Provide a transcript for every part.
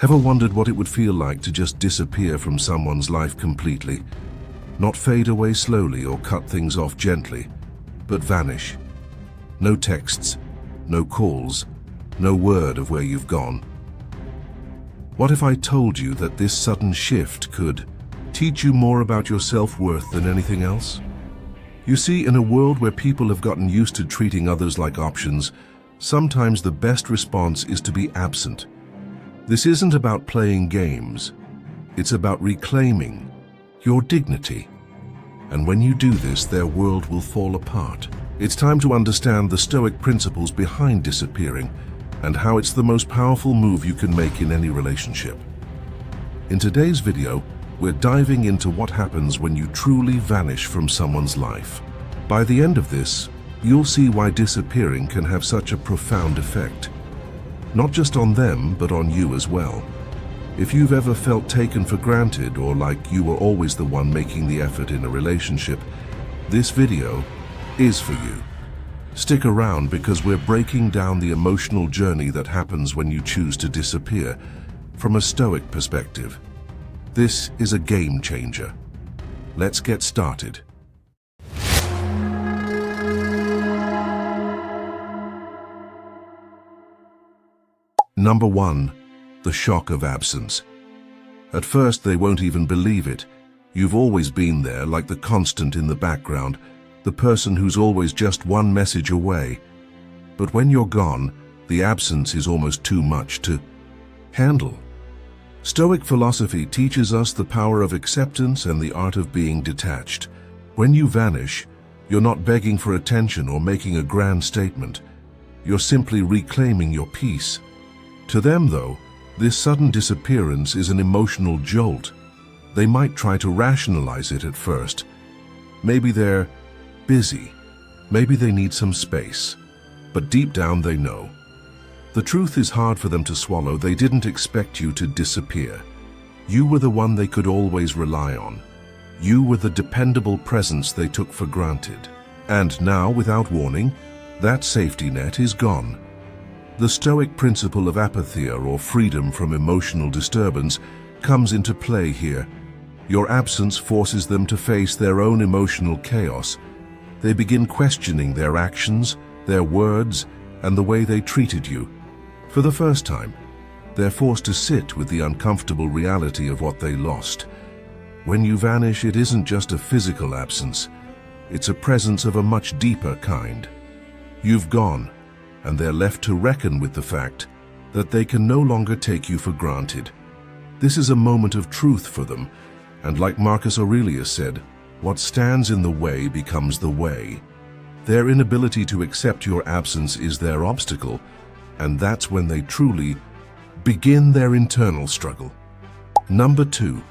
Ever wondered what it would feel like to just disappear from someone's life completely? Not fade away slowly or cut things off gently, but vanish. No texts, no calls, no word of where you've gone. What if I told you that this sudden shift could teach you more about your self-worth than anything else? You see, in a world where people have gotten used to treating others like options, sometimes the best response is to be absent. This isn't about playing games. It's about reclaiming your dignity. And when you do this, their world will fall apart. It's time to understand the Stoic principles behind disappearing and how it's the most powerful move you can make in any relationship. In today's video, we're diving into what happens when you truly vanish from someone's life. By the end of this, you'll see why disappearing can have such a profound effect. Not just on them, but on you as well. If you've ever felt taken for granted or like you were always the one making the effort in a relationship, this video is for you. Stick around because we're breaking down the emotional journey that happens when you choose to disappear from a Stoic perspective. This is a game changer. Let's get started. Number 1. The shock of absence. At first, they won't even believe it. You've always been there, like the constant in the background, the person who's always just one message away. But when you're gone, the absence is almost too much to handle. Stoic philosophy teaches us the power of acceptance and the art of being detached. When you vanish, you're not begging for attention or making a grand statement. You're simply reclaiming your peace. To them, though, this sudden disappearance is an emotional jolt. They might try to rationalize it at first. Maybe they're busy. Maybe they need some space. But deep down they know. The truth is hard for them to swallow. They didn't expect you to disappear. You were the one they could always rely on. You were the dependable presence they took for granted. And now, without warning, that safety net is gone. The Stoic principle of apatheia, or freedom from emotional disturbance, comes into play here. Your absence forces them to face their own emotional chaos. They begin questioning their actions, their words, and the way they treated you. For the first time, they're forced to sit with the uncomfortable reality of what they lost. When you vanish, it isn't just a physical absence. It's a presence of a much deeper kind. You've gone, and they're left to reckon with the fact that they can no longer take you for granted. This is a moment of truth for them, and like Marcus Aurelius said, what stands in the way becomes the way. Their inability to accept your absence is their obstacle, and that's when they truly begin their internal struggle. Number 2.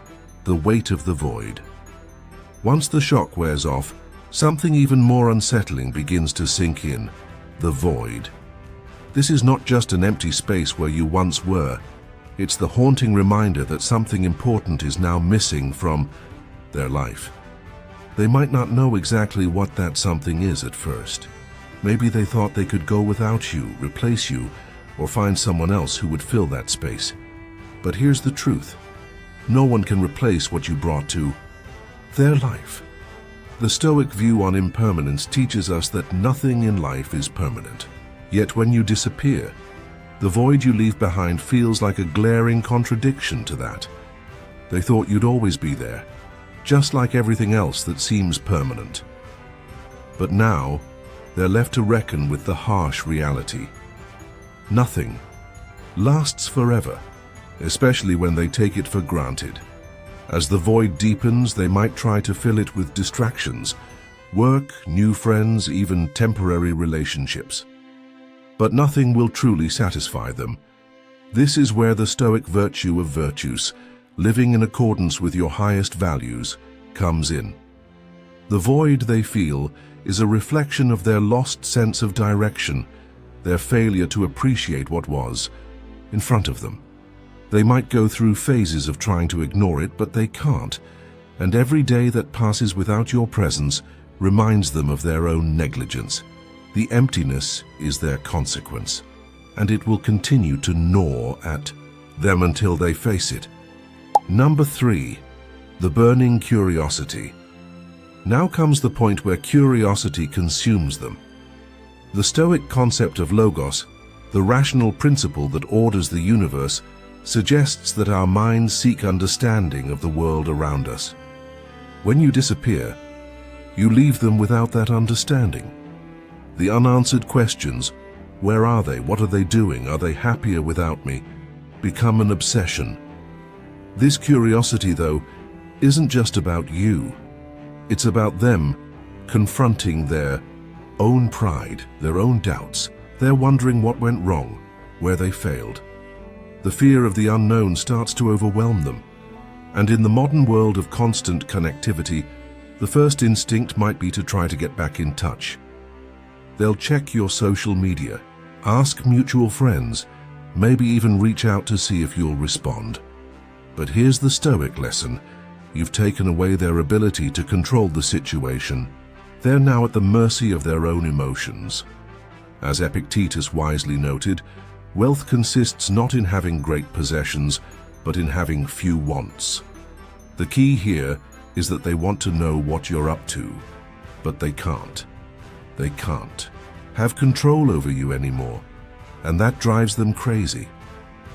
The weight of the void. Once the shock wears off, something even more unsettling begins to sink in: the void. This is not just an empty space where you once were. It's the haunting reminder that something important is now missing from their life. They might not know exactly what that something is at first. Maybe they thought they could go without you, replace you, or find someone else who would fill that space. But here's the truth. No one can replace what you brought to their life. The Stoic view on impermanence teaches us that nothing in life is permanent. Yet when you disappear, the void you leave behind feels like a glaring contradiction to that. They thought you'd always be there, just like everything else that seems permanent. But now, they're left to reckon with the harsh reality. Nothing lasts forever, especially when they take it for granted. As the void deepens, they might try to fill it with distractions, work, new friends, even temporary relationships. But nothing will truly satisfy them. This is where the Stoic virtue of virtues, living in accordance with your highest values, comes in. The void they feel is a reflection of their lost sense of direction, their failure to appreciate what was in front of them. They might go through phases of trying to ignore it, but they can't, and every day that passes without your presence reminds them of their own negligence. The emptiness is their consequence, and it will continue to gnaw at them until they face it. Number 3. The burning curiosity. Now comes the point where curiosity consumes them. The Stoic concept of logos, the rational principle that orders the universe, suggests that our minds seek understanding of the world around us. When you disappear, you leave them without that understanding. The unanswered questions, where are they, what are they doing, are they happier without me, become an obsession. This curiosity, though, isn't just about you. It's about them confronting their own pride, their own doubts. They're wondering what went wrong, where they failed. The fear of the unknown starts to overwhelm them. And in the modern world of constant connectivity, the first instinct might be to try to get back in touch. They'll check your social media, ask mutual friends, maybe even reach out to see if you'll respond. But here's the Stoic lesson. You've taken away their ability to control the situation. They're now at the mercy of their own emotions. As Epictetus wisely noted, wealth consists not in having great possessions, but in having few wants. The key here is that they want to know what you're up to, but they can't. They can't have control over you anymore, and that drives them crazy.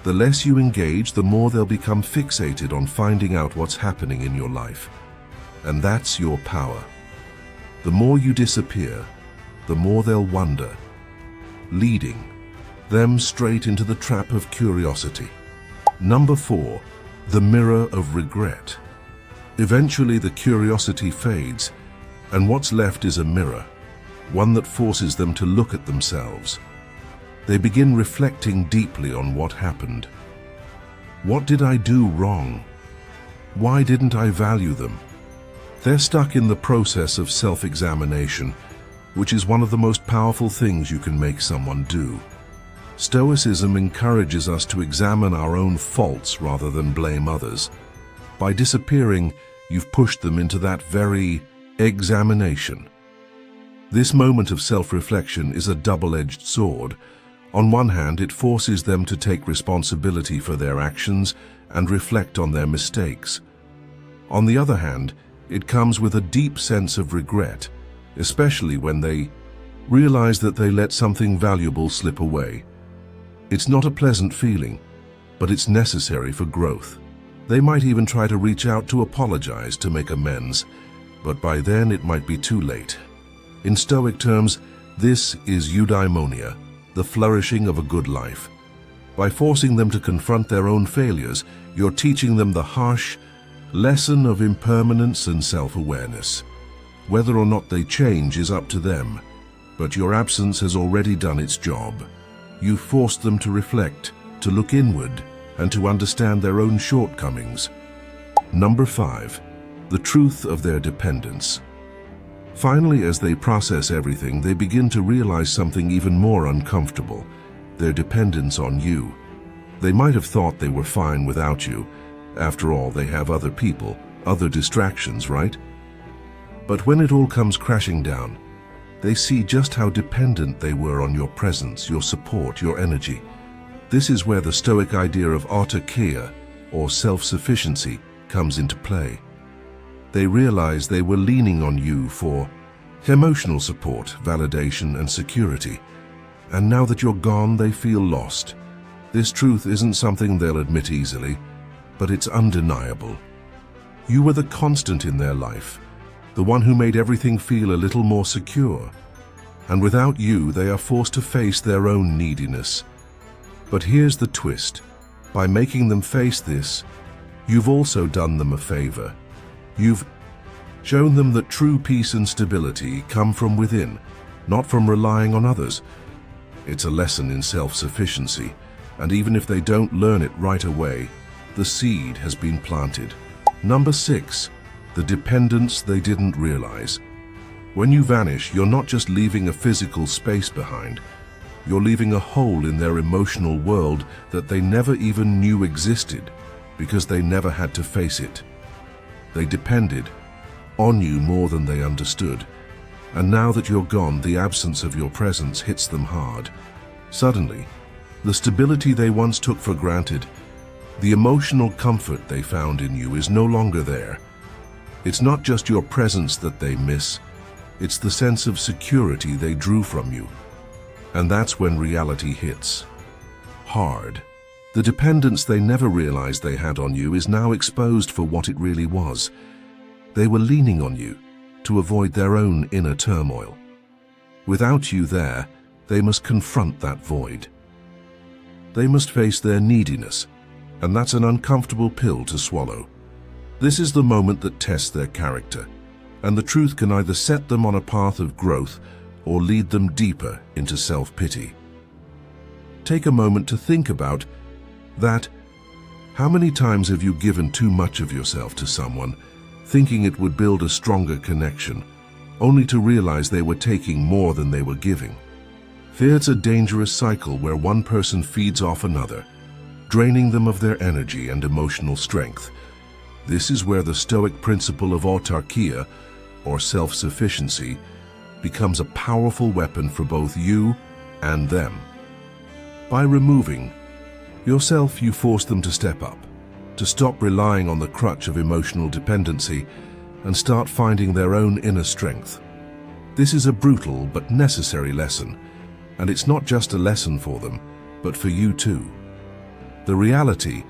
The less you engage, the more they'll become fixated on finding out what's happening in your life. And that's your power. The more you disappear, the more they'll wonder, leading them straight into the trap of curiosity. Number 4, the mirror of regret. Eventually the curiosity fades, and what's left is a mirror, one that forces them to look at themselves. They begin reflecting deeply on what happened. What did I do wrong? Why didn't I value them? They're stuck in the process of self-examination, which is one of the most powerful things you can make someone do. Stoicism encourages us to examine our own faults rather than blame others. By disappearing, you've pushed them into that very examination. This moment of self-reflection is a double-edged sword. On one hand, it forces them to take responsibility for their actions and reflect on their mistakes. On the other hand, it comes with a deep sense of regret, especially when they realize that they let something valuable slip away. It's not a pleasant feeling, but it's necessary for growth. They might even try to reach out to apologize, to make amends, but by then it might be too late. In Stoic terms, this is eudaimonia, the flourishing of a good life. By forcing them to confront their own failures, you're teaching them the harsh lesson of impermanence and self-awareness. Whether or not they change is up to them, but your absence has already done its job. You forced them to reflect, to look inward, and to understand their own shortcomings. Number 5, the truth of their dependence. Finally, as they process everything, they begin to realize something even more uncomfortable: their dependence on you. They might have thought they were fine without you. After all, they have other people, other distractions, right? But when it all comes crashing down, they see just how dependent they were on your presence, your support, your energy. This is where the Stoic idea of autarkia, or self-sufficiency, comes into play. They realize they were leaning on you for emotional support, validation, and security. And now that you're gone, they feel lost. This truth isn't something they'll admit easily, but it's undeniable. You were the constant in their life, the one who made everything feel a little more secure. And without you, they are forced to face their own neediness. But here's the twist. By making them face this, you've also done them a favor. You've shown them that true peace and stability come from within, not from relying on others. It's a lesson in self-sufficiency, and even if they don't learn it right away, the seed has been planted. Number 6, the dependence they didn't realize. When you vanish, you're not just leaving a physical space behind. You're leaving a hole in their emotional world that they never even knew existed, because they never had to face it. They depended on you more than they understood, and now that you're gone, the absence of your presence hits them hard. Suddenly, the stability they once took for granted The emotional comfort they found in you is no longer there. It's not just your presence that they miss, it's the sense of security they drew from you. And that's when reality hits. Hard. The dependence they never realized they had on you is now exposed for what it really was. They were leaning on you to avoid their own inner turmoil. Without you there, they must confront that void. They must face their neediness, and that's an uncomfortable pill to swallow. This is the moment that tests their character, and the truth can either set them on a path of growth or lead them deeper into self-pity. Take a moment to think about that. How many times have you given too much of yourself to someone, thinking it would build a stronger connection, only to realize they were taking more than they were giving? It's a dangerous cycle where one person feeds off another, draining them of their energy and emotional strength. This is where the Stoic principle of autarkia, or self-sufficiency, becomes a powerful weapon for both you and them. By removing yourself, you force them to step up, to stop relying on the crutch of emotional dependency and start finding their own inner strength. This is a brutal but necessary lesson, and it's not just a lesson for them, but for you too. The reality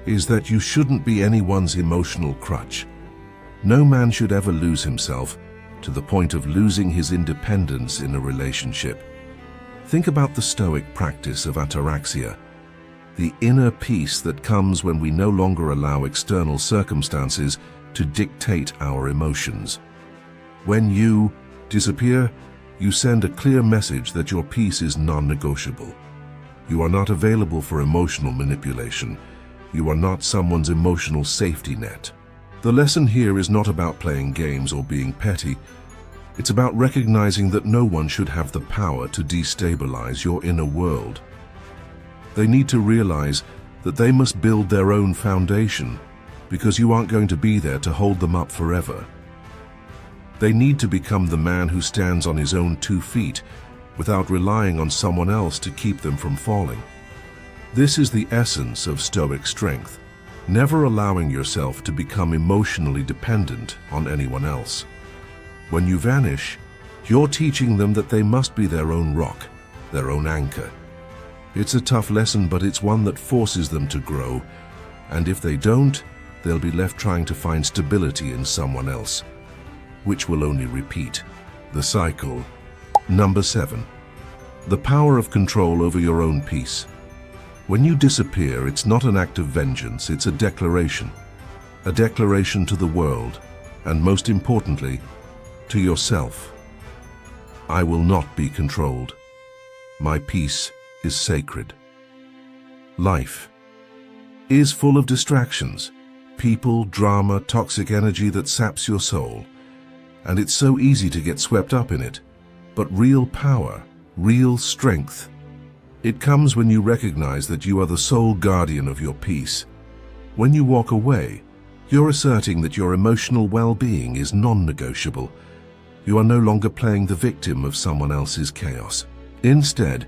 is that you shouldn't be anyone's emotional crutch. No man should ever lose himself to the point of losing his independence in a relationship. Think about the Stoic practice of ataraxia, the inner peace that comes when we no longer allow external circumstances to dictate our emotions. When you disappear, you send a clear message that your peace is non-negotiable. You are not available for emotional manipulation. You are not someone's emotional safety net. The lesson here is not about playing games or being petty. It's about recognizing that no one should have the power to destabilize your inner world. They need to realize that they must build their own foundation, because you aren't going to be there to hold them up forever. They need to become the man who stands on his own 2 feet without relying on someone else to keep them from falling. This is the essence of Stoic strength, never allowing yourself to become emotionally dependent on anyone else. When you vanish, you're teaching them that they must be their own rock, their own anchor. It's a tough lesson, but it's one that forces them to grow, and if they don't, they'll be left trying to find stability in someone else, which will only repeat the cycle. Number 7. The power of control over your own peace. When you disappear, it's not an act of vengeance, it's a declaration to the world, and most importantly, to yourself. I will not be controlled. My peace is sacred. Life is full of distractions, people, drama, toxic energy that saps your soul, and it's so easy to get swept up in it. But real power, real strength, it comes when you recognize that you are the sole guardian of your peace. When you walk away, you're asserting that your emotional well-being is non-negotiable. You are no longer playing the victim of someone else's chaos. Instead,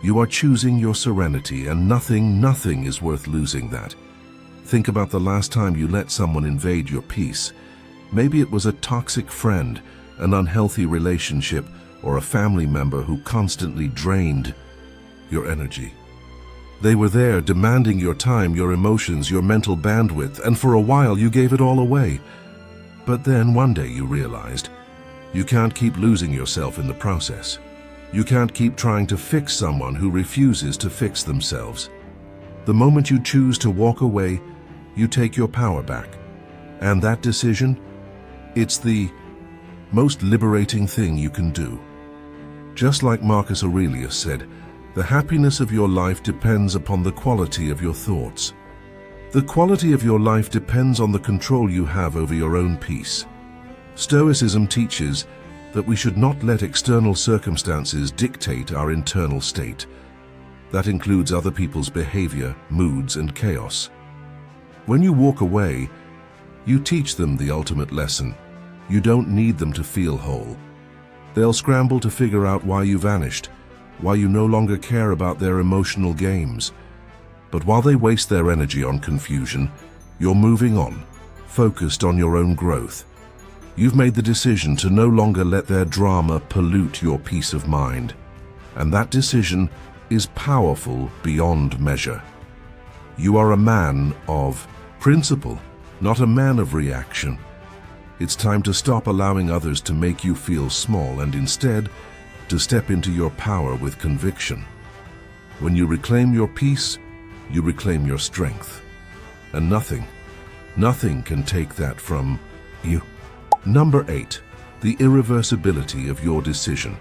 you are choosing your serenity, and nothing is worth losing that. Think about the last time you let someone invade your peace. Maybe it was a toxic friend, an unhealthy relationship, or a family member who constantly drained your energy. They were there demanding your time, your emotions, your mental bandwidth, and for a while you gave it all away. But then one day you realized you can't keep losing yourself in the process. You can't keep trying to fix someone who refuses to fix themselves. The moment you choose to walk away, you take your power back. And that decision, it's the most liberating thing you can do. Just like Marcus Aurelius said, the happiness of your life depends upon the quality of your thoughts. The quality of your life depends on the control you have over your own peace. Stoicism teaches that we should not let external circumstances dictate our internal state. That includes other people's behavior, moods, and chaos. When you walk away, you teach them the ultimate lesson. You don't need them to feel whole. They'll scramble to figure out why you vanished, why you no longer care about their emotional games. But while they waste their energy on confusion, you're moving on, focused on your own growth. You've made the decision to no longer let their drama pollute your peace of mind. And that decision is powerful beyond measure. You are a man of principle, not a man of reaction. It's time to stop allowing others to make you feel small and instead to step into your power with conviction. When you reclaim your peace, you reclaim your strength. And nothing can take that from you. Number 8, the irreversibility of your decision.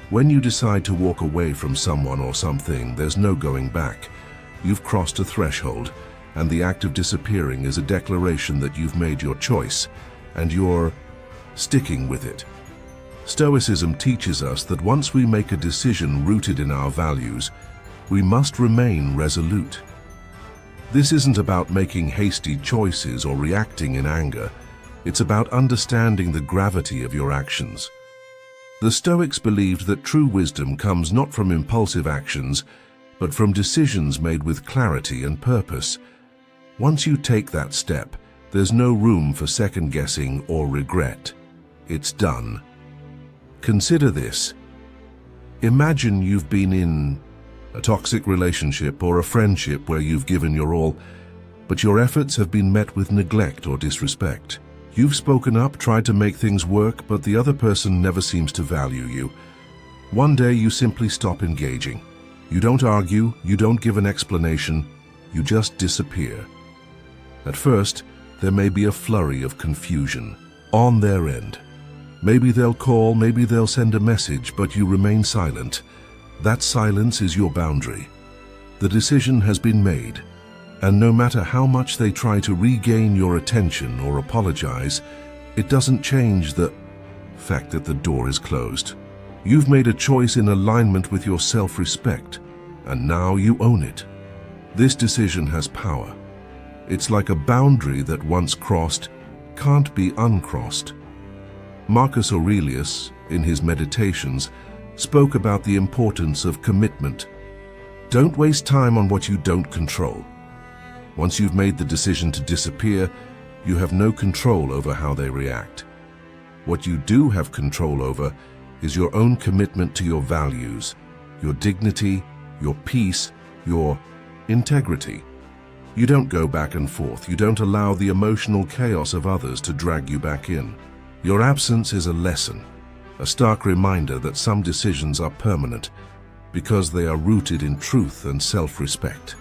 When you decide to walk away from someone or something, there's no going back. You've crossed a threshold, and the act of disappearing is a declaration that you've made your choice, and you're sticking with it. Stoicism teaches us that once we make a decision rooted in our values, we must remain resolute. This isn't about making hasty choices or reacting in anger. It's about understanding the gravity of your actions. The Stoics believed that true wisdom comes not from impulsive actions, but from decisions made with clarity and purpose. Once you take that step, there's no room for second-guessing or regret. It's done. Consider this. Imagine you've been in a toxic relationship or a friendship where you've given your all, but your efforts have been met with neglect or disrespect. You've spoken up, tried to make things work, but the other person never seems to value you. One day you simply stop engaging. You don't argue, you don't give an explanation, you just disappear. At first, there may be a flurry of confusion on their end. Maybe they'll call, maybe they'll send a message, but you remain silent. That silence is your boundary. The decision has been made. And no matter how much they try to regain your attention or apologize, it doesn't change the fact that the door is closed. You've made a choice in alignment with your self-respect, and now you own it. This decision has power. It's like a boundary that once crossed can't be uncrossed. Marcus Aurelius, in his Meditations, spoke about the importance of commitment. Don't waste time on what you don't control. Once you've made the decision to disappear, you have no control over how they react. What you do have control over is your own commitment to your values, your dignity, your peace, your integrity. You don't go back and forth. You don't allow the emotional chaos of others to drag you back in. Your absence is a lesson, a stark reminder that some decisions are permanent because they are rooted in truth and self-respect.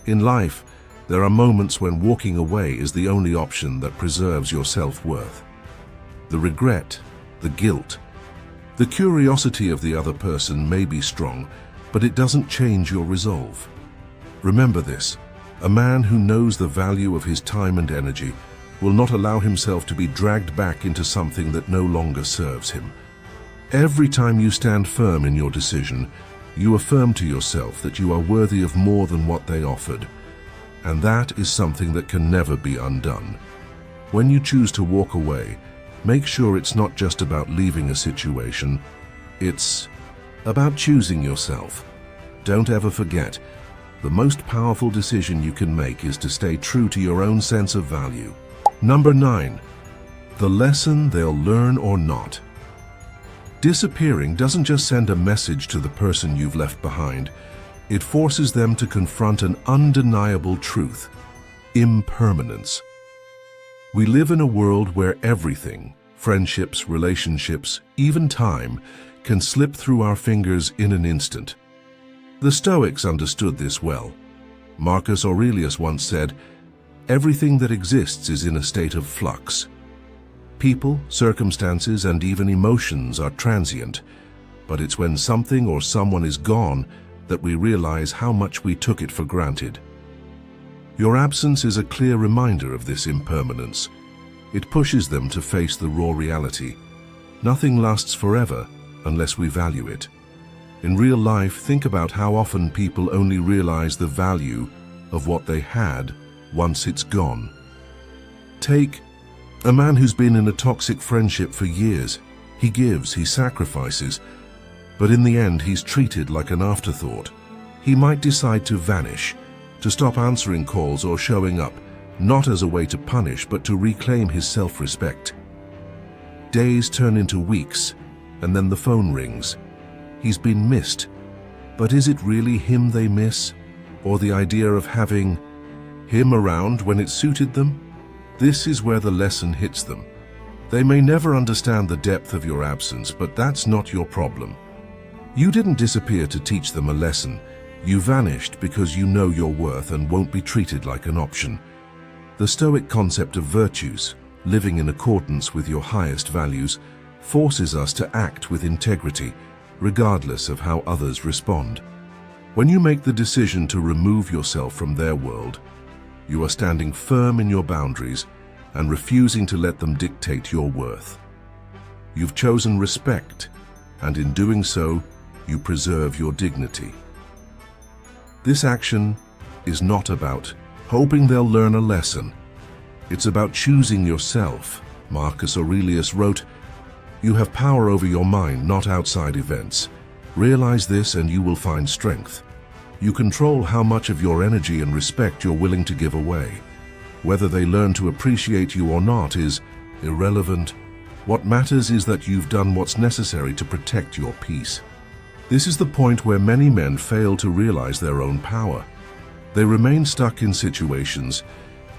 In life, there are moments when walking away is the only option that preserves your self-worth. The regret, the guilt, the curiosity of the other person may be strong, but it doesn't change your resolve. Remember this, a man who knows the value of his time and energy will not allow himself to be dragged back into something that no longer serves him. Every time you stand firm in your decision, you affirm to yourself that you are worthy of more than what they offered, and that is something that can never be undone. When you choose to walk away, make sure it's not just about leaving a situation, it's about choosing yourself. Don't ever forget, the most powerful decision you can make is to stay true to your own sense of value. Number 9, the lesson they'll learn or not. Disappearing doesn't just send a message to the person you've left behind. It forces them to confront an undeniable truth: impermanence. We live in a world where everything, friendships, relationships, even time, can slip through our fingers in an instant. The Stoics understood this well. Marcus Aurelius once said, "Everything that exists is in a state of flux." People, circumstances, and even emotions are transient, but it's when something or someone is gone that we realize how much we took it for granted. Your absence is a clear reminder of this impermanence. It pushes them to face the raw reality. Nothing lasts forever unless we value it. In real life, think about how often people only realize the value of what they had once it's gone. Take a man who's been in a toxic friendship for years. He gives, he sacrifices, but in the end he's treated like an afterthought. He might decide to vanish, to stop answering calls or showing up, not as a way to punish, but to reclaim his self-respect. Days turn into weeks, and then the phone rings. He's been missed. But is it really him they miss? Or the idea of having him around when it suited them? This is where the lesson hits them. They may never understand the depth of your absence, but that's not your problem. You didn't disappear to teach them a lesson. You vanished because you know your worth and won't be treated like an option. The Stoic concept of virtues, living in accordance with your highest values, forces us to act with integrity, regardless of how others respond. When you make the decision to remove yourself from their world, you are standing firm in your boundaries and refusing to let them dictate your worth. You've chosen respect, and in doing so, you preserve your dignity. This action is not about hoping they'll learn a lesson. It's about choosing yourself. Marcus Aurelius wrote, "You have power over your mind, not outside events. Realize this and you will find strength. You control how much of your energy and respect you're willing to give away. Whether they learn to appreciate you or not is irrelevant. What matters is that you've done what's necessary to protect your peace." This is the point where many men fail to realize their own power. They remain stuck in situations,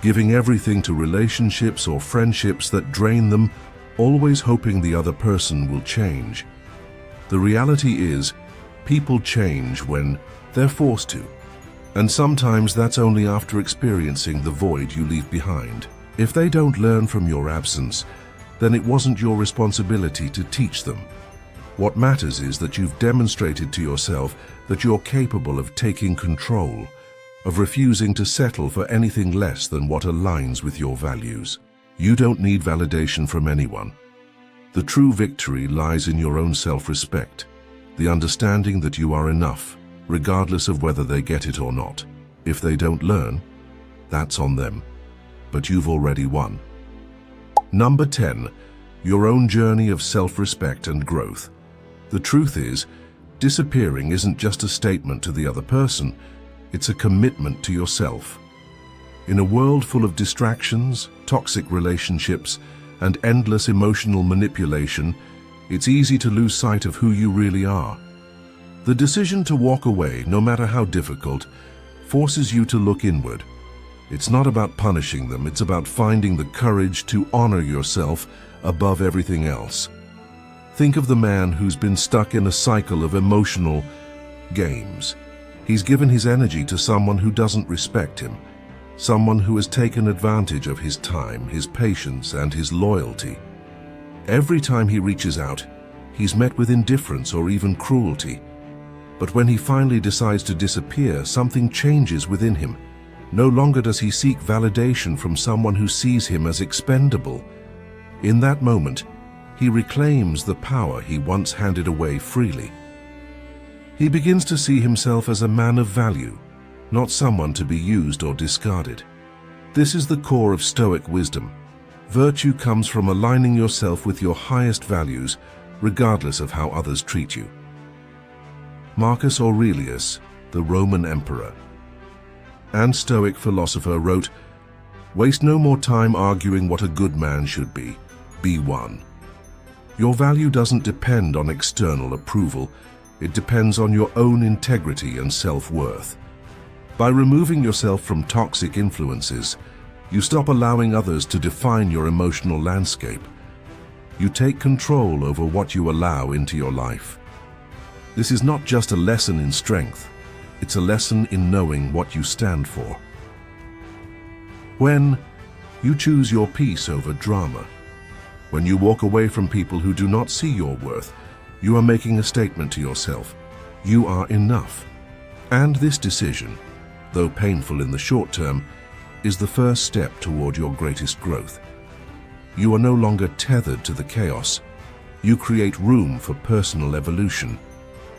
giving everything to relationships or friendships that drain them, always hoping the other person will change. The reality is, people change when they're forced to. And sometimes that's only after experiencing the void you leave behind. If they don't learn from your absence, then it wasn't your responsibility to teach them. What matters is that you've demonstrated to yourself that you're capable of taking control, of refusing to settle for anything less than what aligns with your values. You don't need validation from anyone. The true victory lies in your own self-respect, the understanding that you are enough, regardless of whether they get it or not. If they don't learn, that's on them. But you've already won. Number 10. Your own journey of self-respect and growth. The truth is, disappearing isn't just a statement to the other person, it's a commitment to yourself. In a world full of distractions, toxic relationships, and endless emotional manipulation, it's easy to lose sight of who you really are. The decision to walk away, no matter how difficult, forces you to look inward. It's not about punishing them, it's about finding the courage to honor yourself above everything else. Think of the man who's been stuck in a cycle of emotional games. He's given his energy to someone who doesn't respect him, someone who has taken advantage of his time, his patience, and his loyalty. Every time he reaches out, he's met with indifference or even cruelty. But when he finally decides to disappear, something changes within him. No longer does he seek validation from someone who sees him as expendable. In that moment, he reclaims the power he once handed away freely. He begins to see himself as a man of value, not someone to be used or discarded. This is the core of Stoic wisdom. Virtue comes from aligning yourself with your highest values, regardless of how others treat you. Marcus Aurelius, the Roman emperor and Stoic philosopher, wrote, "Waste no more time arguing what a good man should be. Be one." Your value doesn't depend on external approval. It depends on your own integrity and self-worth. By removing yourself from toxic influences, you stop allowing others to define your emotional landscape. You take control over what you allow into your life. This is not just a lesson in strength, it's a lesson in knowing what you stand for. When you choose your peace over drama, when you walk away from people who do not see your worth, you are making a statement to yourself. You are enough. And this decision, though painful in the short term, is the first step toward your greatest growth. You are no longer tethered to the chaos. You create room for personal evolution.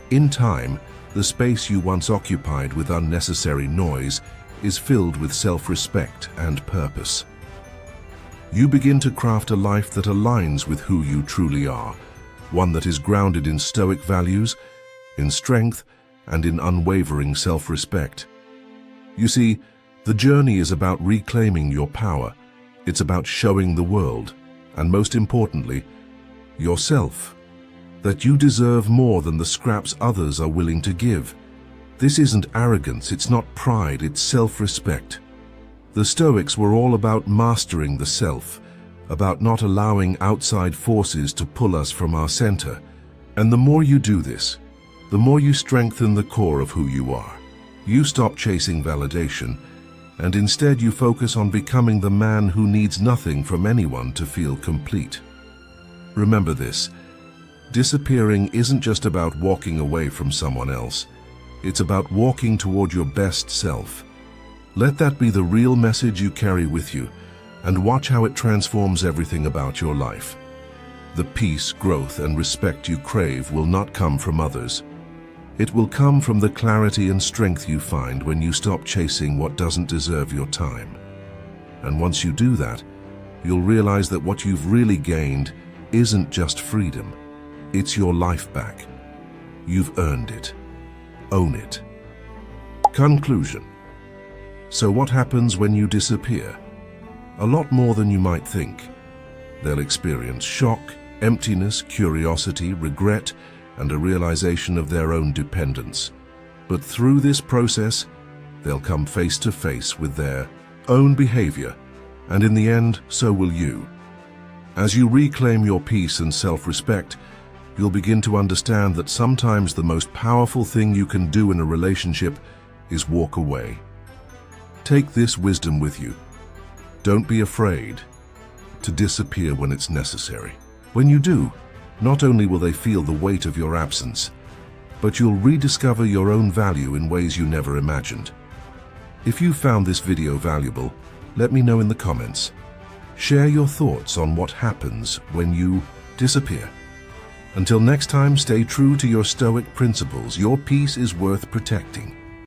In time, the space you once occupied with unnecessary noise is filled with self-respect and purpose. You begin to craft a life that aligns with who you truly are, one that is grounded in Stoic values, in strength, and in and in unwavering self-respect. You see, the journey is about reclaiming your power. It's about showing the world, and most importantly, yourself, that you deserve more than the scraps others are willing to give. This isn't arrogance, it's not pride, it's self-respect. The Stoics were all about mastering the self, about not allowing outside forces to pull us from our center. And the more you do this, the more you strengthen the core of who you are. You stop chasing validation, and instead you focus on becoming the man who needs nothing from anyone to feel complete. Remember this, disappearing isn't just about walking away from someone else. It's about walking toward your best self. Let that be the real message you carry with you, and watch how it transforms everything about your life. The peace, growth, and respect you crave will not come from others. It will come from the clarity and strength you find when you stop chasing what doesn't deserve your time. And once you do that, you'll realize that what you've really gained isn't just freedom. It's your life back. You've earned it. Own it. Conclusion. So what happens when you disappear? A lot more than you might think. They'll experience shock, emptiness, curiosity, regret, and a realization of their own dependence. But through this process, they'll come face to face with their own behavior, and in the end, so will you. As you reclaim your peace and self-respect, you'll begin to understand that sometimes the most powerful thing you can do in a relationship is walk away. Take this wisdom with you. Don't be afraid to disappear when it's necessary. When you do, not only will they feel the weight of your absence, but you'll rediscover your own value in ways you never imagined. If you found this video valuable, let me know in the comments. Share your thoughts on what happens when you disappear. Until next time, stay true to your Stoic principles. Your peace is worth protecting.